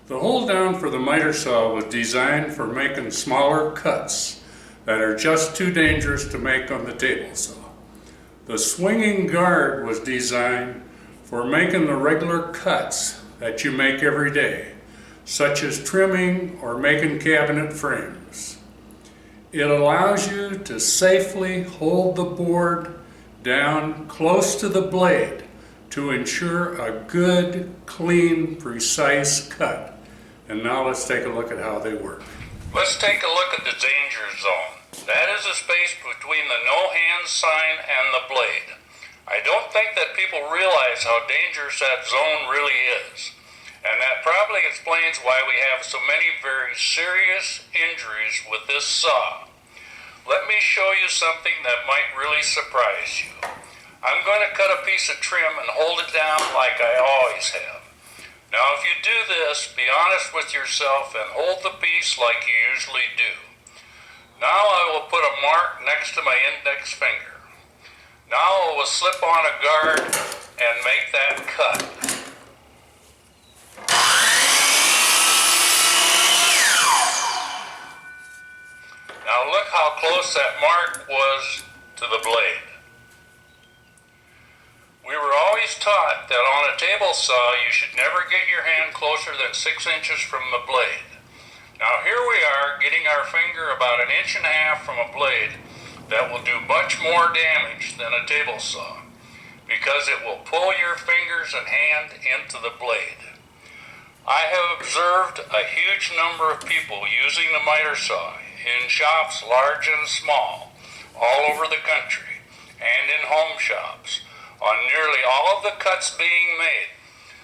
The hold down for the miter saw was designed for making smaller cuts that are just too dangerous to make on the table saw. The swinging guard was designed for making the regular cuts that you make every day, such as trimming or making cabinet frames. It allows you to safely hold the board down close to the blade to ensure a good, clean, precise cut. And now let's take a look at how they work. Let's take a look at the danger zone. That is the space between the no hand sign and the blade. I don't think that people realize how dangerous that zone really is. And that probably explains why we have so many very serious injuries with this saw. Let me show you something that might really surprise you. I'm going to cut a piece of trim and hold it down like I always have. Now if you do this, be honest with yourself and hold the piece like you usually do. Now I will put a mark next to my index finger. Now I will slip on a guard and make that cut. Now look how close that mark was to the blade. We were always taught that on a table saw you should never get your hand closer than 6 inches from the blade. Now here we are getting our finger about 1.5 inches from a blade that will do much more damage than a table saw because it will pull your fingers and hand into the blade. I have observed a huge number of people using the miter saw in shops large and small all over the country and in home shops. On nearly all of the cuts being made,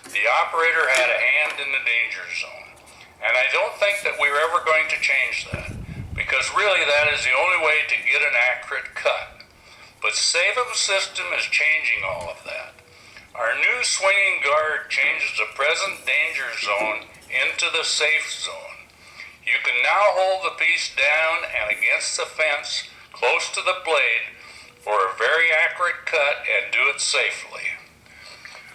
the operator had a hand in the danger zone. And I don't think that we're ever going to change that, because really that is the only way to get an accurate cut. But SaveEmSystem is changing all of that. Our new swinging guard changes the present danger zone into the safe zone. You can now hold the piece down and against the fence close to the blade for a very accurate cut and do it safely.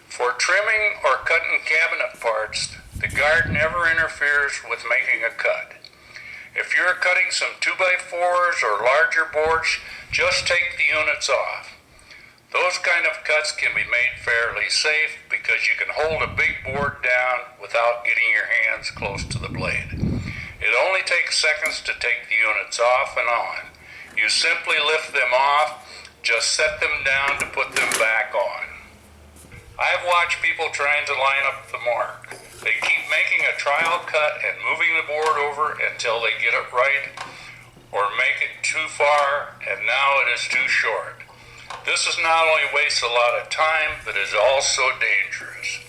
For trimming or cutting cabinet parts, the guard never interferes with making a cut. If you're cutting some 2x4s or larger boards, just take the units off. Those kind of cuts can be made fairly safe because you can hold a big board down without getting your hands close to the blade. It only takes seconds to take the units off and on. You simply lift them off, just set them down to put them back on. I've watched people trying to line up the mark. They keep making a trial cut and moving the board over until they get it right or make it too far and now it is too short. This is not only wastes a lot of time, but is also dangerous.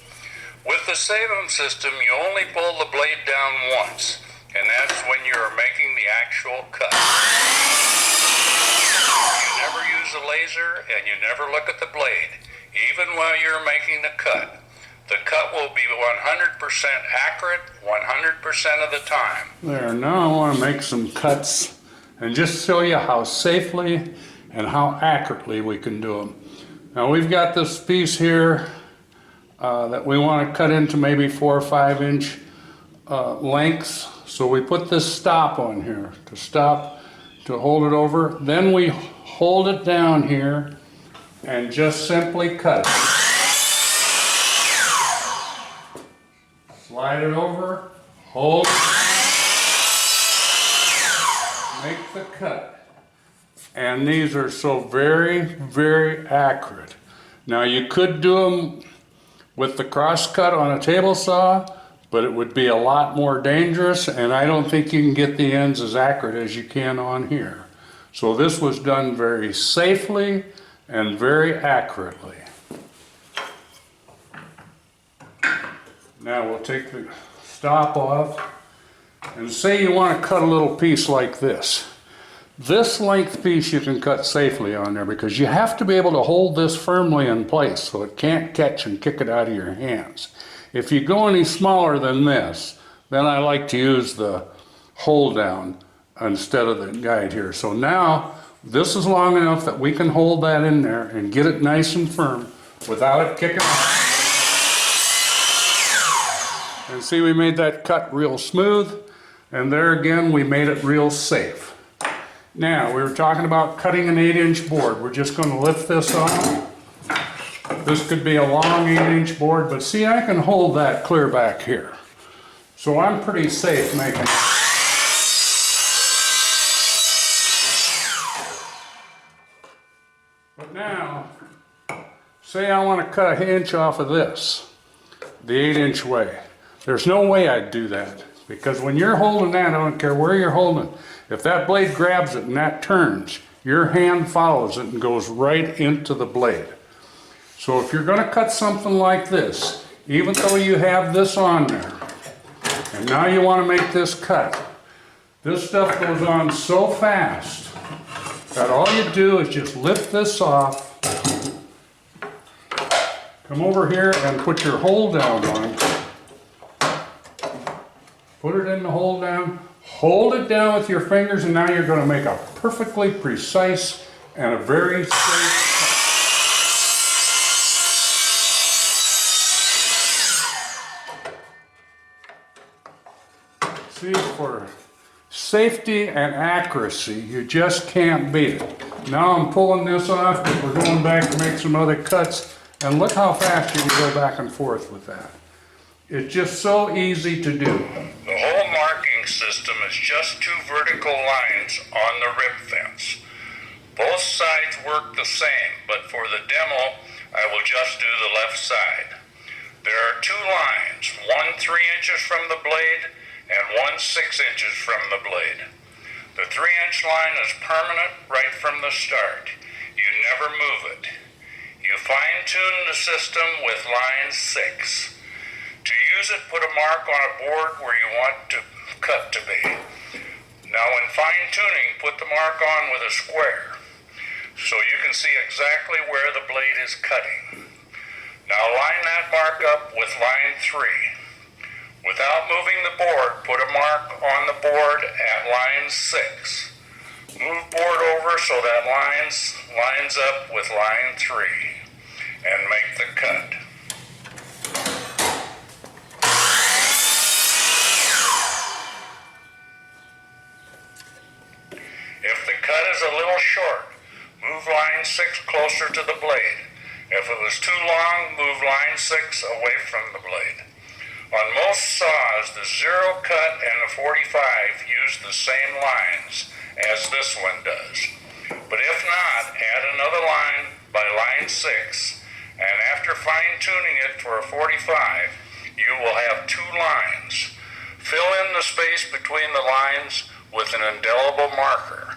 With the SaveEmSystem, you only pull the blade down once, and that's when you are making the actual cut. You never use a laser and you never look at the blade, even while you're making the cut. The cut will be 100% accurate 100% of the time. There, now I want to make some cuts and just show you how safely and how accurately we can do them. Now we've got this piece here that we want to cut into maybe 4 or 5 inch lengths. So we put this stop on here to stop, to hold it over. Then we hold it down here and just simply cut it. Slide it over, hold, make the cut. And these are so very, very accurate. Now you could do them with the cross cut on a table saw, but it would be a lot more dangerous, and I don't think you can get the ends as accurate as you can on here. So this was done very safely and very accurately. Now we'll take the stop off, and say you want to cut a little piece like this. This length piece you can cut safely on there because you have to be able to hold this firmly in place so it can't catch and kick it out of your hands. If you go any smaller than this, then I like to use the hold down instead of the guide here. So now this is long enough that we can hold that in there and get it nice and firm without it kicking out. And see, we made that cut real smooth, and there again, we made it real safe. Now, we were talking about cutting an 8-inch board. We're just going to lift this off. This could be a long 8-inch board, but see, I can hold that clear back here. So I'm pretty safe making it. But now, say I want to cut an inch off of this, the 8-inch way. There's no way I'd do that, because when you're holding that, I don't care where you're holding it, if that blade grabs it and that turns, your hand follows it and goes right into the blade. So if you're going to cut something like this, even though you have this on there, and now you want to make this cut, this stuff goes on so fast that all you do is just lift this off, come over here and put your hold down on. Put it in the hold down, hold it down with your fingers, and now you're going to make a perfectly precise and a very safe cut. See, for safety and accuracy, you just can't beat it. Now I'm pulling this off, but we're going back to make some other cuts, and look how fast you can go back and forth with that. It's just so easy to do. The whole marking system is just 2 vertical lines on the rib fence. Both sides work the same, but for the demo, I will just do the left side. There are 2 lines, one 3 inches from the blade and one 6 inches from the blade. The 3-inch line is permanent right from the start. You never move it. You fine-tune the system with line 6. To use it, put a mark on a board where you want to cut to be. Now when fine-tuning, put the mark on with a square so you can see exactly where the blade is cutting. Now line that mark up with line 3. Without moving the board, put a mark on the board at line 6. Move board over so that lines up with line 3 and make the cut. If the cut is a little short, move line 6 closer to the blade. If it was too long, move line 6 away from the blade. On most saws, the 0 cut and the 45 use the same lines as this one does. But if not, add another line by line 6, and after fine-tuning it for a 45, you will have 2 lines. Fill in the space between the lines with an indelible marker.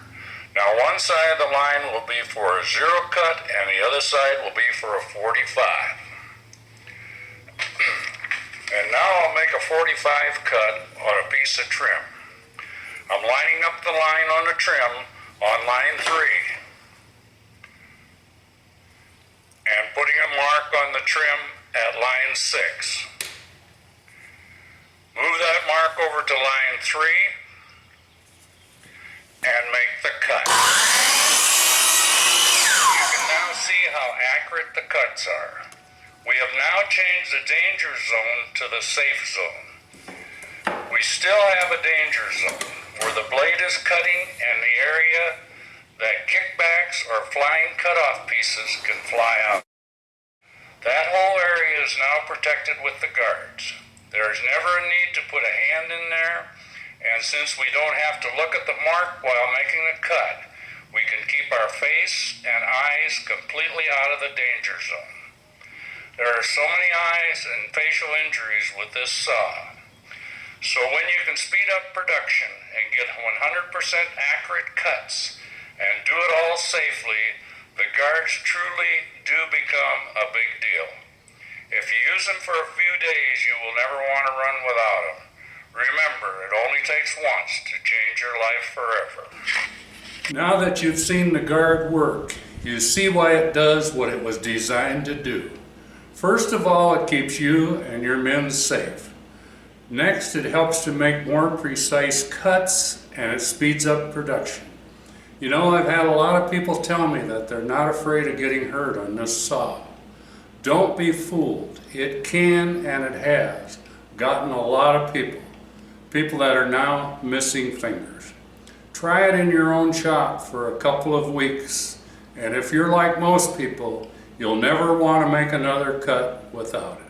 Now one side of the line will be for a 0 cut and the other side will be for a 45. And now I'll make a 45 cut on a piece of trim. I'm lining up the line on the trim on line 3 and putting a mark on the trim at line 6. Move that mark over to line 3 and make the cut. You can now see how accurate the cuts are. We have now changed the danger zone to the safe zone. We still have a danger zone where the blade is cutting and the area that kickbacks or flying cutoff pieces can fly out. That whole area is now protected with the guards. There is never a need to put a hand in there, and since we don't have to look at the mark while making the cut, we can keep our face and eyes completely out of the danger zone. There are so many eyes and facial injuries with this saw. So when you can speed up production and get 100% accurate cuts and do it all safely, the guards truly do become a big deal. If you use them for a few days, you will never want to run without them. Remember, it only takes once to change your life forever. Now that you've seen the guard work, you see why it does what it was designed to do. First of all, it keeps you and your men safe. Next, it helps to make more precise cuts and it speeds up production. You know, I've had a lot of people tell me that they're not afraid of getting hurt on this saw. Don't be fooled. It can and it has. gotten a lot of people that are now missing fingers. Try it in your own shop for a couple of weeks, and if you're like most people, you'll never want to make another cut without it.